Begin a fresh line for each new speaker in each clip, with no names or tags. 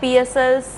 PSL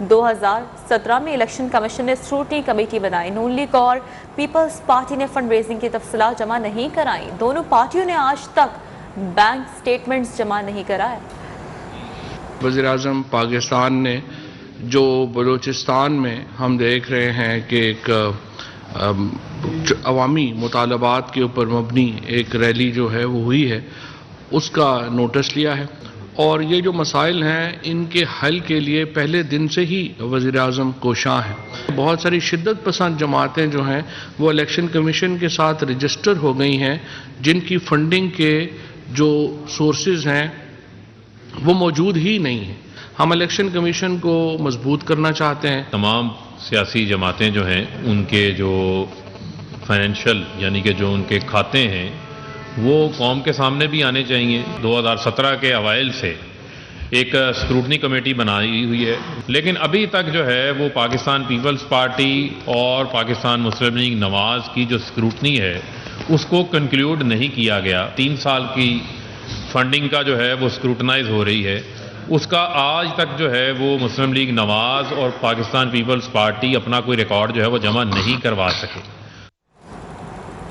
2017 میں election commission نے scrutiny committee بنائی. نون لیگ اور پیپلز پارٹی نے فنڈ ریزنگ کی تفصیلات جمع نہیں کرائیں. دونوں پارٹیوں نے آج تک بینک سٹیٹمنٹس جمع نہیں کرائے.
وزیراعظم پاکستان نے جو بلوچستان میں ہم دیکھ رہے ہیں کہ ایک عوامی مطالبات کے اوپر مبنی ایک ریلی جو ہے وہ ہوئی ہے، اس کا نوٹس لیا ہے، اور یہ جو مسائل ہیں ان کے حل کے لیے پہلے دن سے ہی وزیر اعظم کوشاں ہیں. بہت ساری شدت پسند جماعتیں جو ہیں وہ الیکشن کمیشن کے ساتھ رجسٹر ہو گئی ہیں، جن کی فنڈنگ کے جو سورسز ہیں وہ موجود ہی نہیں ہیں. ہم الیکشن کمیشن کو مضبوط کرنا چاہتے ہیں.
تمام سیاسی جماعتیں جو ہیں ان کے جو فائنینشیل یعنی کہ جو ان کے کھاتے ہیں وہ قوم کے سامنے بھی آنے چاہیے. 2017 کے اوائل سے ایک اسکروٹنی کمیٹی بنائی ہوئی ہے، لیکن ابھی تک جو ہے وہ پاکستان پیپلز پارٹی اور پاکستان مسلم لیگ نواز کی جو اسکروٹنی ہے اس کو کنکلیوڈ نہیں کیا گیا. 3 سال کی فنڈنگ کا جو ہے وہ اسکروٹنائز ہو رہی ہے، اس کا آج تک جو ہے وہ مسلم لیگ نواز اور پاکستان پیپلز پارٹی اپنا کوئی ریکارڈ جو ہے وہ جمع نہیں کروا سکے.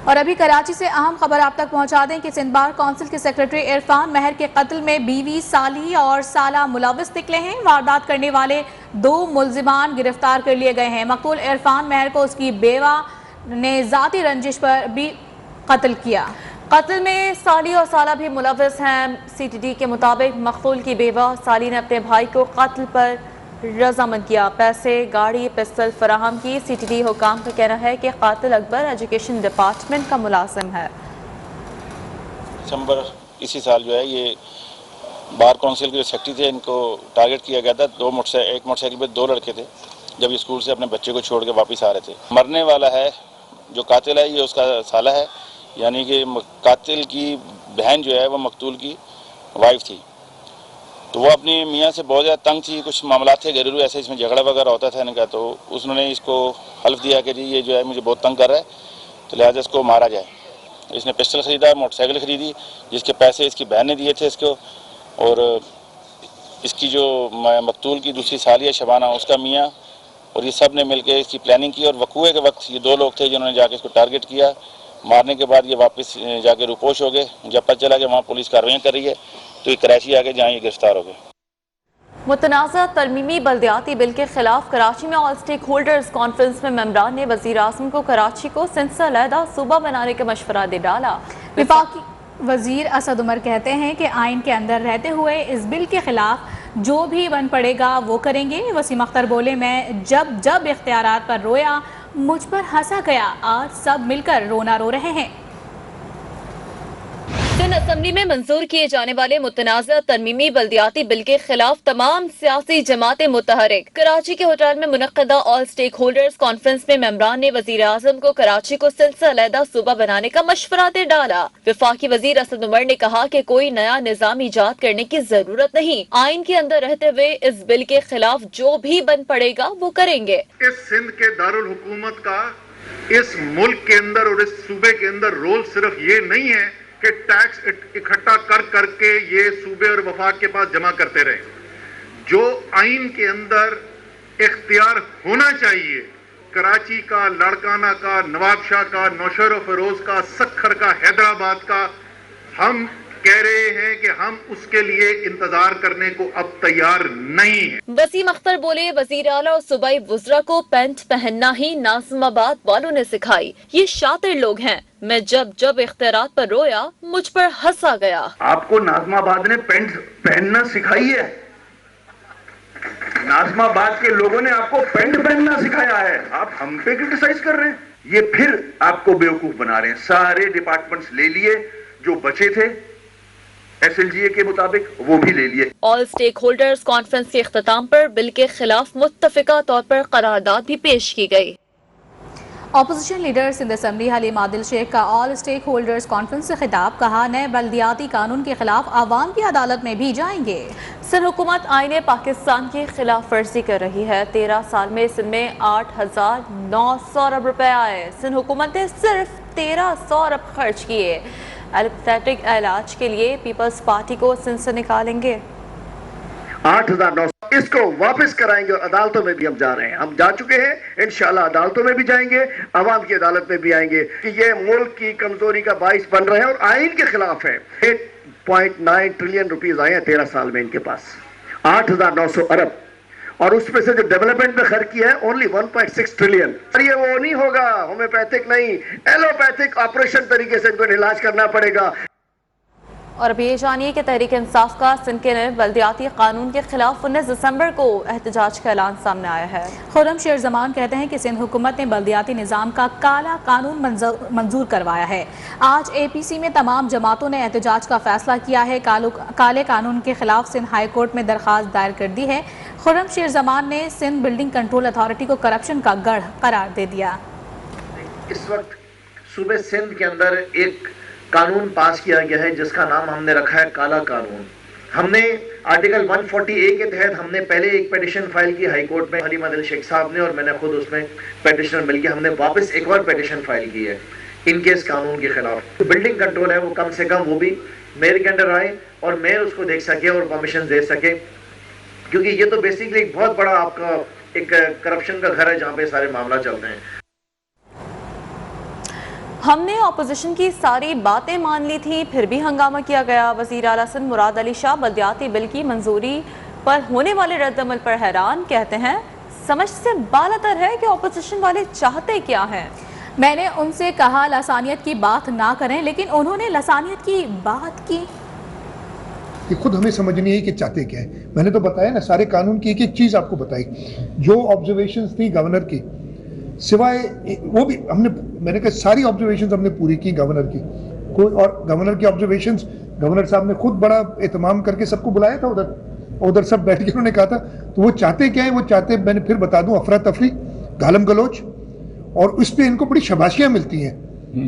اور ابھی کراچی سے اہم خبر آپ تک پہنچا دیں کہ سندھ بار کونسل کے سیکرٹری عرفان مہر کے قتل میں بیوی، سالی اور سالہ ملوث نکلے ہیں. واردات کرنے والے 2 ملزمان گرفتار کر لیے گئے ہیں. مقتول عرفان مہر کو اس کی بیوہ نے ذاتی رنجش پر بھی قتل کیا.
قتل میں سالی اور سالہ بھی ملوث ہیں. سی ٹی ڈی کے مطابق مقتول کی بیوہ سالی نے اپنے بھائی کو قتل پر رضامند کیا، پیسے، گاڑی، پستل فراہم کی. سی ٹی ڈی حکام کا کہنا ہے کہ قاتل اکبر ایجوکیشن ڈپارٹمنٹ کا ملازم ہے.
دسمبر اسی سال جو ہے یہ بار کونسل کے جو سیکرٹری تھے ان کو ٹارگٹ کیا گیا تھا. ایک موٹر سائیکل پہ 2 لڑکے تھے جب یہ اسکول سے اپنے بچے کو چھوڑ کے واپس آ رہے تھے. مرنے والا ہے جو قاتل ہے یہ اس کا سالہ ہے، یعنی کہ قاتل کی بہن جو ہے وہ مقتول کی وائف تھی. تو وہ اپنی میاں سے بہت زیادہ تنگ تھی. کچھ معاملات تھے گھریلو ایسے اس میں جھگڑا وغیرہ ہوتا تھا ان کا، تو اس نے اس کو حلف دیا کہ جی یہ جو ہے مجھے بہت تنگ کر رہا ہے تو لہٰذا اس کو مارا جائے. اس نے پسٹل خریدا، موٹر سائیکل خریدی جس کے پیسے اس کی بہن نے دیے تھے اس کو، اور اس کی جو مقتول کی دوسری سالی ہے شبانہ اس کا میاں، اور یہ سب نے مل کے اس کی پلاننگ کی. اور وقوعے کے وقت یہ 2 لوگ تھے جنہوں نے جا کے اس کو ٹارگٹ کیا. مارنے کے بعد یہ واپس جا کے روپوش ہو گئے. جب پتہ چلا کہ وہاں پولیس کارروائیاں کر رہی ہے تو یہ کراچی آ گئے جہاں یہ گرفتار ہو گئے.
متنازع ترمیمی بلدیاتی بل کے خلاف کراچی میں آل اسٹیک ہولڈرز کانفرنس میں ممبران نے وزیر اعظم کو کراچی کو سندھ سے علیحدہ صوبہ بنانے کا مشورہ دے ڈالا.
وفاقی وزیر اسد عمر کہتے ہیں کہ آئین کے اندر رہتے ہوئے اس بل کے خلاف جو بھی بن پڑے گا وہ کریں گے. وسیم اختر بولے میں جب اختیارات پر رویا مجھ پر ہنسا گیا، آج سب مل کر رونا رو رہے ہیں.
سندھ اسمبلی میں منظور کیے جانے والے متنازع ترمیمی بلدیاتی بل کے خلاف تمام سیاسی جماعتیں متحرک. کراچی کے ہوٹل میں منعقدہ آل اسٹیک ہولڈرز کانفرنس میں ممبران نے وزیر اعظم کو کراچی کو سندھ سے علیحدہ صوبہ بنانے کا مشورہ دے ڈالا. وفاقی وزیر اسد عمر نے کہا کہ کوئی نیا نظام ایجاد کرنے کی ضرورت نہیں، آئین کے اندر رہتے ہوئے اس بل کے خلاف جو بھی بن پڑے گا وہ کریں گے.
اس سندھ کے دارالحکومت کا اس ملک کے اندر اور اس صوبے کے اندر رول صرف یہ نہیں ہے کہ ٹیکس اکٹھا کر کے یہ صوبے اور وفاق کے پاس جمع کرتے رہے. جو آئین کے اندر اختیار ہونا چاہیے کراچی کا، لاڑکانہ کا، نواب شاہ کا، نوشہر و فیروز کا، سکھر کا، حیدرآباد کا، ہم کہہ رہے ہیں کہ ہم اس کے لیے انتظار کرنے کو اب تیار نہیں ہیں.
وسیم اختر بولے وزیر اعلیٰ اور صوبائی وزراء کو پینٹ پہننا ہی ناظم آباد والوں نے سکھائی. یہ شاطر لوگ ہیں. میں جب اختیارات پر رویا مجھ پر ہنسا گیا.
آپ کو ناظم آباد نے پینٹ پہننا سکھائی ہے؟ ناظم آباد کے لوگوں نے آپ کو پینٹ پہننا سکھایا ہے؟ آپ ہم پہ کرٹیسائز کر رہے ہیں. یہ پھر آپ کو بیوقوف بنا رہے ہیں. سارے ڈپارٹمنٹس لے لیے جو بچے تھے ایس ایل جی اے کے مطابق وہ بھی لے لیے.
آل اسٹیک ہولڈرز کانفرنس کے اختتام پر بل کے خلاف متفقہ طور پر قرارداد بھی پیش کی گئی.
Opposition leader Sindh assembly Haleem Adil Sheikh کا آل اسٹیک ہولڈرز کانفرنس سے خطاب. کہا نئے بلدیاتی قانون کے خلاف عوام کی عدالت میں بھی جائیں گے.
سندھ حکومت آئین پاکستان کی خلاف ورزی کر رہی ہے. 13 سال میں سندھ میں 8,900 ارب روپے آئے. سندھ حکومت نے صرف 1,300 ارب خرچ کیے. ایلوپیتھک علاج کے لیے پیپلز پارٹی کو سندھ سے نکالیں گے.
8,900
اس کو واپس کرائیں گے اور عدالتوں میں بھی ہم جا رہے ہیں, ہم جا چکے ہیں, انشاءاللہ عدالتوں میں بھی جائیں گے, عوام کی عدالت میں بھی آئیں گے کہ یہ ملک کی کمزوری کا باعث بن رہے ہیں اور آئین کے خلاف ہے. 8.9 ٹریلین روپیز آئے ہیں 13 سال میں ان کے پاس, 8,900 ارب, اور اس میں سے جو ڈیولپمنٹ میں خرچ کیا ہے اونلی 1.6 ٹریلین. اور یہ وہ نہیں ہوگا ہومیوپیتھک نہیں, ایلوپیتھک آپریشن طریقے سے ان کو علاج کرنا پڑے گا.
اور اب یہ جانیے کہ تحریک انصاف کا سندھ کے نئے بلدیاتی قانون کے خلاف 19 دسمبر کو احتجاج کا اعلان سامنے آیا ہے.
خرم شیر زمان کہتے ہیں کہ سندھ حکومت نے بلدیاتی نظام کا کالا قانون منظور کروایا ہے. آج اے پی سی میں تمام جماعتوں نے احتجاج کا فیصلہ کیا ہے. کالے قانون کے خلاف سندھ ہائی کورٹ میں درخواست دائر کر دی ہے. خرم شیر زمان نے سندھ بلڈنگ کنٹرول اتھارٹی کو کرپشن کا گڑھ قرار دے دیا.
اس وقت صوبے سندھ کے اندر ایک قانون پاس کیا گیا ہے جس کا نام ہم نے رکھا ہے کالا قانون. ہم نے آرٹیکل 140A کے تحت ہم نے پہلے ایک پیٹیشن فائل کی ہائی کورٹ میں, حلیم عادل شیخ صاحب نے اور میں نے خود اس میں پیٹیشنر مل کے ہم نے واپس ایک اور پیٹیشن فائل کی ہے ان کے اس قانون کے خلاف. بلڈنگ کنٹرول ہے وہ کم سے کم وہ بھی میئر کے انڈر آئے اور میئر اس کو دیکھ سکے اور پرمیشن دے سکے, کیونکہ یہ تو بیسیکلی ایک بہت بڑا آپ کا ایک کرپشن کا گھر ہے جہاں پہ سارے معاملہ چلتے ہیں.
ہم نے اپوزیشن کی ساری باتیں مان لی تھی پھر بھی ہنگامہ کیا گیا. وزیر اعلیٰ سندھ مراد علی شاہ بلدیاتی بل کی منظوری پر ہونے والے رد عمل پر حیران. کہتے ہیں سمجھ سے بالاتر ہے کہ اپوزیشن والے چاہتے کیا ہیں.
میں نے ان سے کہا لسانیت کی بات نہ کریں, لیکن انہوں نے لسانیت کی بات کی.
کہ خود ہمیں سمجھنی ہے کہ چاہتے کیا ہے. میں نے تو بتایا نا, سارے قانون کی ایک ایک چیز آپ کو بتائی. جو آبزرویشنز تھیں گورنر کی, سوائے وہ بھی ہم نے, میں نے کہا ساری آبزرویشنز ہم نے پوری کی گورنر کی. کوئی اور گورنر کی آبزرویشنز گورنر صاحب نے خود بڑا اہتمام کر کے سب کو بلایا تھا ادھر سب بیٹھ کے انہوں نے کہا تھا. تو وہ چاہتے کیا ہے, وہ چاہتے, میں نے پھر بتا دوں, افراتفری, گالم گلوچ, اور اس پہ ان کو بڑی شاباشیاں ملتی ہیں.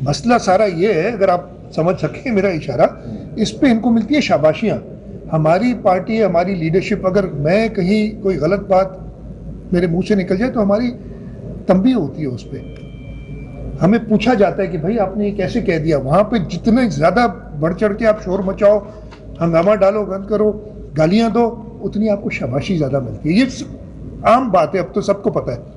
مسئلہ سارا یہ ہے, اگر آپ سمجھ سکیں میرا اشارہ, اس پہ ان کو ملتی ہے شاباشیاں. ہماری پارٹی, ہماری لیڈرشپ, اگر میں کہیں کوئی غلط بات میرے منہ سے نکل جائے تو ہماری تنبیہ ہوتی ہے اس پہ. ہمیں پوچھا جاتا ہے کہ بھائی آپ نے یہ کیسے کہہ دیا. وہاں پہ جتنے زیادہ بڑھ چڑھ کے آپ شور مچاؤ, ہنگامہ ڈالو, گند کرو, گالیاں دو, اتنی آپ کو شاباشی زیادہ ملتی ہے. یہ عام بات ہے, اب تو سب کو پتہ ہے.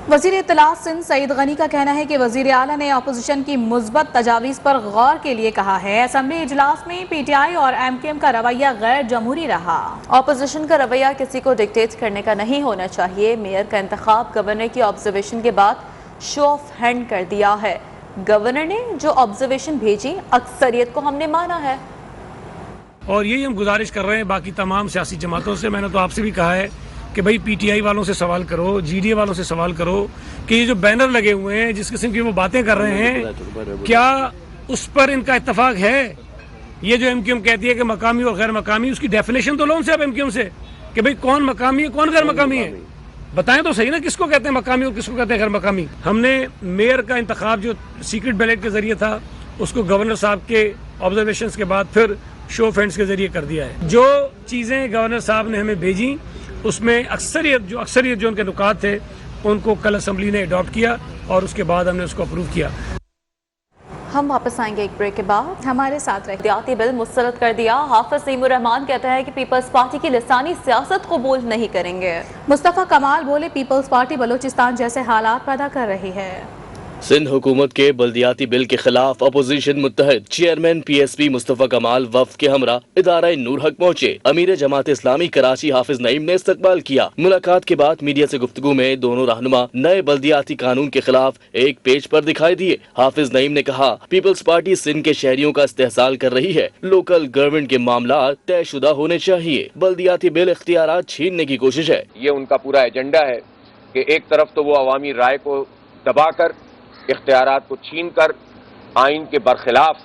وزیر اطلاعات سندھ سعید غنی کا کہنا ہے کہ وزیر اعلیٰ نے اپوزیشن کی مثبت تجاویز پر غور کے لیے کہا ہے. اسمبلی اجلاس میں پی ٹی آئی اور ایم کیو ایم کا رویہ غیر جمہوری رہا.
اپوزیشن کا رویہ کسی کو ڈکٹیٹ کرنے کا نہیں ہونا چاہیے. میئر کا انتخاب گورنر کی آبزرویشن کے بعد شو آف ہینڈ کر دیا ہے. گورنر نے جو آبزرویشن بھیجی اکثریت کو ہم نے مانا ہے,
اور یہی ہم گزارش کر رہے ہیں باقی تمام سیاسی جماعتوں سے. میں نے تو آپ سے بھی کہا ہے کہ بھائی پی ٹی آئی والوں سے سوال کرو, جی ڈی اے والوں سے سوال کرو کہ یہ جو بینر لگے ہوئے ہیں, جس قسم کی وہ باتیں کر رہے ہیں, کیا اس پر ان کا اتفاق ہے؟ یہ جو ایم کیو ایم کہتی ہے کہ مقامی اور غیر مقامی, اس کی ڈیفینیشن تو لو ان سے آپ ایم کیو ایم سے کہ بھئی کون مقامی ہے کون غیر مقامی ہے. بتائیں تو صحیح نا, کس کو کہتے ہیں مقامی اور کس کو کہتے ہیں غیر مقامی. ہم نے میئر کا انتخاب جو سیکرٹ بیلٹ کے ذریعے تھا اس کو گورنر صاحب کے آبزرویشنز کے بعد پھر شو آف ہینڈز کے ذریعے کر دیا ہے. جو چیزیں گورنر صاحب نے ہمیں بھیجیں اس میں اکثریت جو ان کے نکات تھے ان کو کل اسمبلی نے اڈاپٹ کیا اور اس کے بعد ہم نے اس کو اپروو کیا.
ہم واپس آئیں گے ایک بریک کے بعد.
ہمارے ساتھ رہے.
بلدیاتی بل مسترد کر دیا. حافظ نعیم الرحمان کہتا ہے کہ پیپلز پارٹی کی لسانی سیاست قبول نہیں کریں گے.
مصطفیٰ کمال بولے پیپلز پارٹی بلوچستان جیسے حالات پیدا کر رہی ہے.
سندھ حکومت کے بلدیاتی بل کے خلاف اپوزیشن متحد چیئرمین پی ایس پی مصطفیٰ کمال وفد کے ہمراہ ادارہ نور حق پہنچے. امیر جماعت اسلامی کراچی حافظ نعیم نے استقبال کیا. ملاقات کے بعد میڈیا سے گفتگو میں دونوں رہنما نئے بلدیاتی قانون کے خلاف ایک پیج پر دکھائی دیے. حافظ نعیم نے کہا پیپلز پارٹی سندھ کے شہریوں کا استحصال کر رہی ہے. لوکل گورنمنٹ کے معاملات طے شدہ ہونے چاہیے. بلدیاتی بل اختیارات چھیننے کی کوشش ہے.
یہ ان کا پورا ایجنڈا ہے کہ ایک طرف تو وہ عوامی رائے کو دبا کر, اختیارات کو چھین کر, آئین کے برخلاف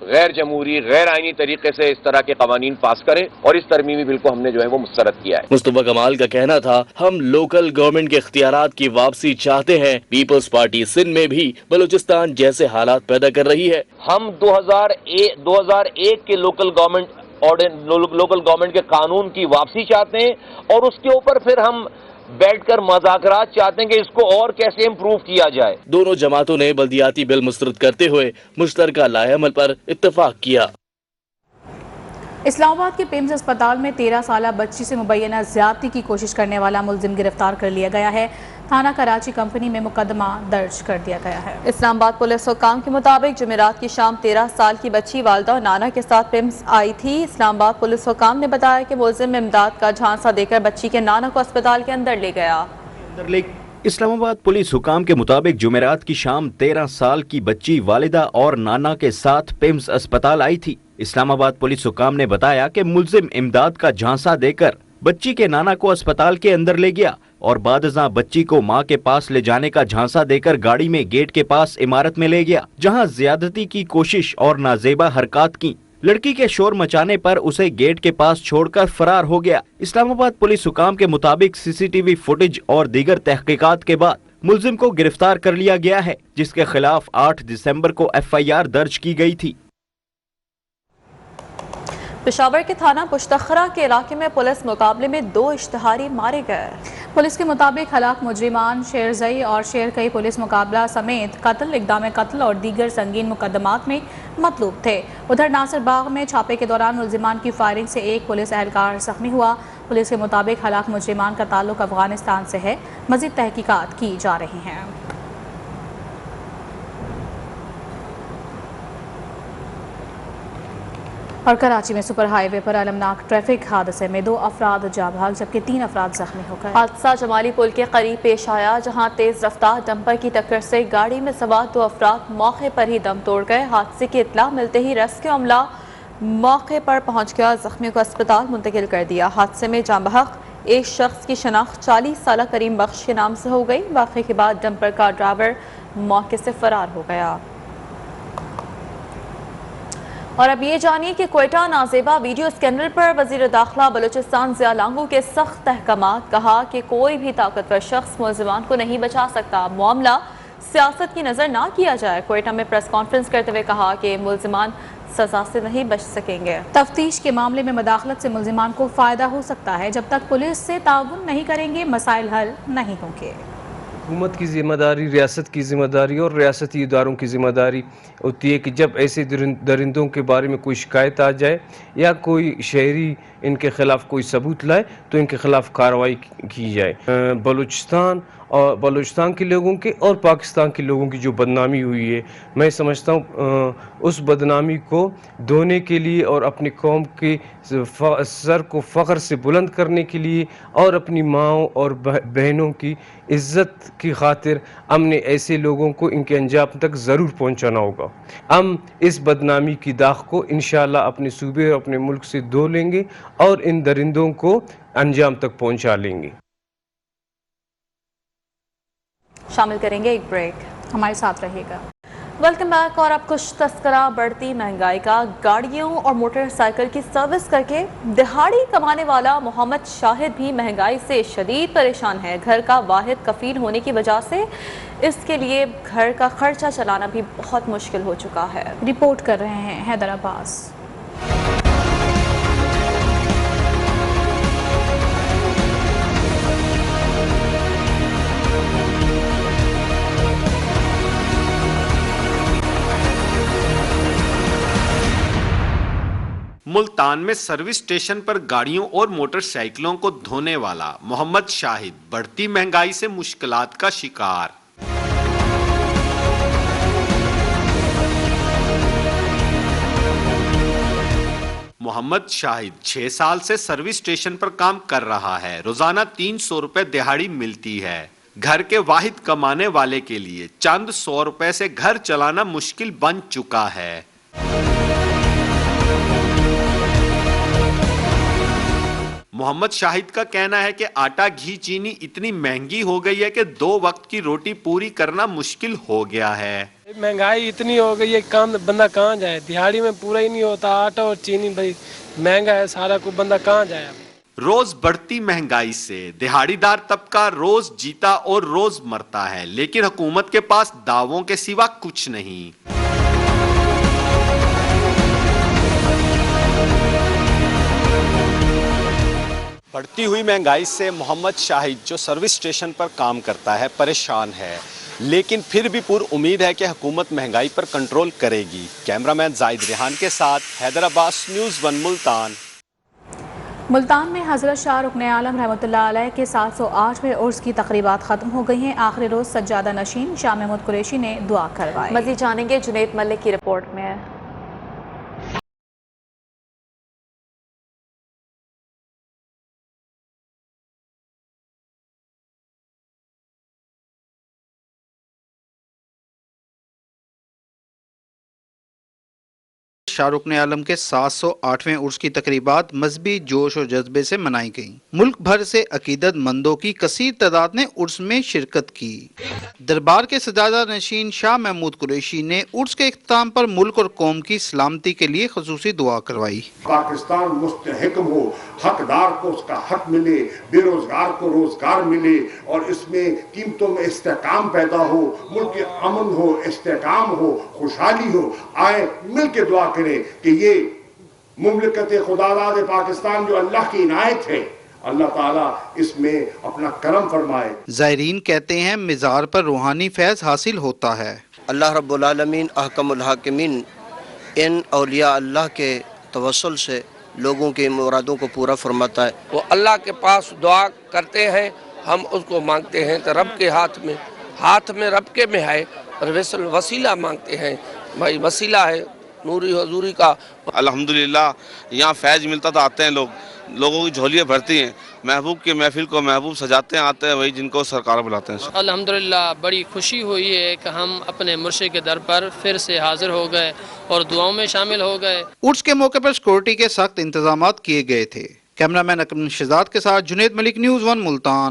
غیر جمہوری غیر آئینی طریقے سے اس طرح کے قوانین پاس کریں, اور اس ترمیمی بل کو ہم نے جو ہے وہ مسترد کیا ہے.
مصطفیٰ کمال کا کہنا تھا ہم لوکل گورنمنٹ کے اختیارات کی واپسی چاہتے ہیں. پیپلز پارٹی سندھ میں بھی بلوچستان جیسے حالات پیدا کر رہی ہے.
ہم 2001 کے لوکل گورنمنٹ کے قانون کی واپسی چاہتے ہیں, اور اس کے اوپر پھر ہم بیٹھ کر مذاکرات چاہتے ہیں کہ اس کو اور کیسے امپروو کیا جائے.
دونوں جماعتوں نے بلدیاتی بل مسترد کرتے ہوئے مشترکہ لائحہ عمل پر اتفاق کیا.
اسلام آباد کے پیمز اسپتال میں 13 سالہ بچی سے مبینہ زیادتی کی کوشش کرنے والا ملزم گرفتار کر لیا گیا ہے۔ تھانہ کراچی کمپنی میں مقدمہ درج کر دیا گیا ہے۔
اسلام آباد پولیس حکام کے مطابق جمعرات کی شام 13 سال کی بچی والدہ اور نانا کے ساتھ پیمز آئی تھی۔ اسلام آباد پولیس حکام نے بتایا کہ ملزم امداد کا جھانسا دے کر بچی کے نانا کو اسپتال کے اندر لے گیا۔
اسلام آباد پولیس حکام کے مطابق جمعرات کی شام 13 سال کی بچی والدہ اور نانا کے ساتھ پیمز اسپتال آئی تھی۔ اسلام آباد پولیس حکام نے بتایا کہ ملزم امداد کا جھانسا دے کر بچی کے نانا کو اسپتال کے اندر لے گیا اور بعد ازاں بچی کو ماں کے پاس لے جانے کا جھانسا دے کر گاڑی میں گیٹ کے پاس عمارت میں لے گیا، جہاں زیادتی کی کوشش اور نازیبا حرکات کی۔ لڑکی کے شور مچانے پر اسے گیٹ کے پاس چھوڑ کر فرار ہو گیا۔ اسلام آباد پولیس حکام کے مطابق CCTV فوٹیج اور دیگر تحقیقات کے بعد ملزم کو گرفتار کر لیا گیا ہے، جس کے خلاف 8 دسمبر کو FIR درج کی گئی تھی۔
پشاور کے تھانہ پشتخرہ کے علاقے میں پولیس مقابلے میں 2 اشتہاری مارے گئے۔
پولیس کے مطابق ہلاک مجرمان شیرزئی اور شیرکئی پولیس مقابلہ سمیت قتل، اقدام قتل اور دیگر سنگین مقدمات میں مطلوب تھے۔ ادھر ناصر باغ میں چھاپے کے دوران ملزمان کی فائرنگ سے ایک پولیس اہلکار زخمی ہوا۔ پولیس کے مطابق ہلاک مجرمان کا تعلق افغانستان سے ہے، مزید تحقیقات کی جا رہی ہیں۔ اور کراچی میں سپر ہائی وے پر المناک ٹریفک حادثے میں 2 افراد جاں بحق جبکہ 3 افراد زخمی ہو گئے۔
حادثہ جمالی پل کے قریب پیش آیا، جہاں تیز رفتار ڈمپر کی ٹکر سے گاڑی میں سوار 2 افراد موقع پر ہی دم توڑ گئے۔ حادثے کی اطلاع ملتے ہی ریسکیو عملہ موقع پر پہنچ گیا، زخمیوں کو اسپتال منتقل کر دیا۔ حادثے میں جاں بحق ایک شخص کی شناخت 40 سالہ کریم بخش کے نام سے ہو گئی۔ واقعے کے بعد ڈمپر کا ڈرائیور موقع سے فرار ہو گیا۔ اور اب یہ جانیے کہ کوئٹہ نازیبا ویڈیو اسکینڈل پر وزیر داخلہ بلوچستان ضیاء لانگو کے سخت احکامات، کہا کہ کوئی بھی طاقتور شخص ملزمان کو نہیں بچا سکتا، معاملہ سیاست کی نظر نہ کیا جائے۔ کوئٹہ میں پریس کانفرنس کرتے ہوئے کہا کہ ملزمان سزا سے نہیں بچ سکیں گے۔
تفتیش کے معاملے میں مداخلت سے ملزمان کو فائدہ ہو سکتا ہے، جب تک پولیس سے تعاون نہیں کریں گے مسائل حل نہیں ہوں گے۔
حکومت کی ذمہ داری، ریاست کی ذمہ داری اور ریاستی اداروں کی ذمہ داری ہوتی ہے کہ جب ایسے درندوں کے بارے میں کوئی شکایت آ جائے یا کوئی شہری ان کے خلاف کوئی ثبوت لائے تو ان کے خلاف کارروائی کی جائے۔ بلوچستان کے لوگوں کے اور پاکستان کے لوگوں کی جو بدنامی ہوئی ہے، میں سمجھتا ہوں اس بدنامی کو دھونے کے لیے اور اپنی قوم کے سر کو فخر سے بلند کرنے کے لیے اور اپنی ماؤں اور بہنوں کی عزت کی خاطر ہم نے ایسے لوگوں کو ان کے انجام تک ضرور پہنچانا ہوگا۔ ہم اس بدنامی کی داغ کو انشاءاللہ اپنے صوبے اور اپنے ملک سے دھو لیں گے اور ان درندوں کو انجام تک پہنچا لیں گے۔
شامل کریں گے ایک بریک،
ہمارے ساتھ رہیے گا۔
Welcome back. اور اب کچھ تذکرہ بڑھتی مہنگائی کا۔ گاڑیوں اور موٹر سائیکل کی سروس کر کے دہاڑی کمانے والا محمد شاہد بھی مہنگائی سے شدید پریشان ہے۔ گھر کا واحد کفیل ہونے کی وجہ سے اس کے لیے گھر کا خرچہ چلانا بھی بہت مشکل ہو چکا ہے۔
رپورٹ کر رہے ہیں حیدر عباس۔
ملتان میں سروس اسٹیشن پر گاڑیوں اور موٹر سائیکلوں کو دھونے والا محمد شاہد بڑھتی مہنگائی سے مشکلات کا شکار۔ محمد شاہد 6 سال سے سروس اسٹیشن پر کام کر رہا ہے۔ روزانہ 300 روپے دہاڑی ملتی ہے۔ گھر کے واحد کمانے والے کے لیے چند 100 روپے سے گھر چلانا مشکل بن چکا ہے۔ محمد شاہد کا کہنا ہے کہ آٹا، گھی، چینی اتنی مہنگی ہو گئی ہے کہ 2 وقت کی روٹی پوری کرنا مشکل ہو گیا ہے۔
مہنگائی اتنی ہو گئی ہے، کام بندہ کہاں جائے؟ دیہاڑی میں پورا ہی نہیں ہوتا، آٹا اور چینی بھائی مہنگا ہے سارا، کو بندہ کہاں جائے؟
روز بڑھتی مہنگائی سے دہاڑی دار طبقہ روز جیتا اور روز مرتا ہے، لیکن حکومت کے پاس دعووں کے سوا کچھ نہیں۔ بڑھتی ہوئی مہنگائی سے محمد شاہد جو سروس اسٹیشن پر کام کرتا ہے پریشان ہے۔ لیکن پھر بھی پر امید ہے کہ حکومت مہنگائی پر کنٹرول کرے گی۔ کیمرہ مین زائد ریحان کے ساتھ حیدر عباس، نیوز 1 ملتان۔
ملتان میں حضرت شاہ رکن عالم رحمۃ اللہ علیہ کے 708ویں عرس کی تقریبات ختم ہو گئی ہیں۔ آخری روز سجادہ نشین شاہ محمود قریشی نے دعا کروائی۔
مزید جانیں گے جنید ملک کی رپورٹ میں۔
شاہ رکن عالم کے 708ویں عرس کی تقریبات مذہبی جوش و جذبے سے منائی گئیں۔ ملک بھر سے عقیدت مندوں کی کثیر تعداد نے عرس میں شرکت کی۔ دربار کے سجادہ نشین شاہ محمود قریشی نے عرس کے اختتام پر ملک اور قوم کی سلامتی کے لیے خصوصی دعا کروائی۔
پاکستان مستحکم ہو، حقدار کو اس کا حق ملے، بے روزگار کو روزگار ملے، اور اس میں قیمتوں میں استحکام پیدا ہو، ملک امن ہو، استحکام ہو، خوشحالی ہو۔ آئے مل کے دعا کریں کہ یہ مملکت خداداد پاکستان جو اللہ کی عنایت ہے، اللہ تعالیٰ اس میں اپنا کرم فرمائے۔
زائرین کہتے ہیں مزار پر روحانی فیض حاصل ہوتا ہے۔
اللہ رب العالمین احکم الحاکمین ان اولیاء اللہ کے توسل سے لوگوں کے مرادوں کو پورا فرماتا ہے۔
وہ اللہ کے پاس دعا کرتے ہیں، ہم اس کو مانگتے ہیں تو رب کے ہاتھ میں رب کے میں ہے، اور وسیلہ مانگتے ہیں، بھائی وسیلہ ہے نوری حضوری کا۔
الحمدللہ یہاں فیض ملتا تو آتے ہیں لوگوں کی جھولیاں بھرتی ہیں، محبوب کی محفل کو محبوب سجاتے ہیں، آتے ہیں وہی جن کو سرکار بلاتے ہیں۔
الحمدللہ بڑی خوشی ہوئی ہے کہ ہم اپنے مرشد کے در پر پھر سے حاضر ہو گئے اور دعاؤں میں شامل ہو گئے۔
عرس کے موقع پر سیکورٹی کے سخت انتظامات کیے گئے تھے۔ کیمرہ مین اکرم شہزاد کے ساتھ جنید ملک، نیوز 1 ملتان۔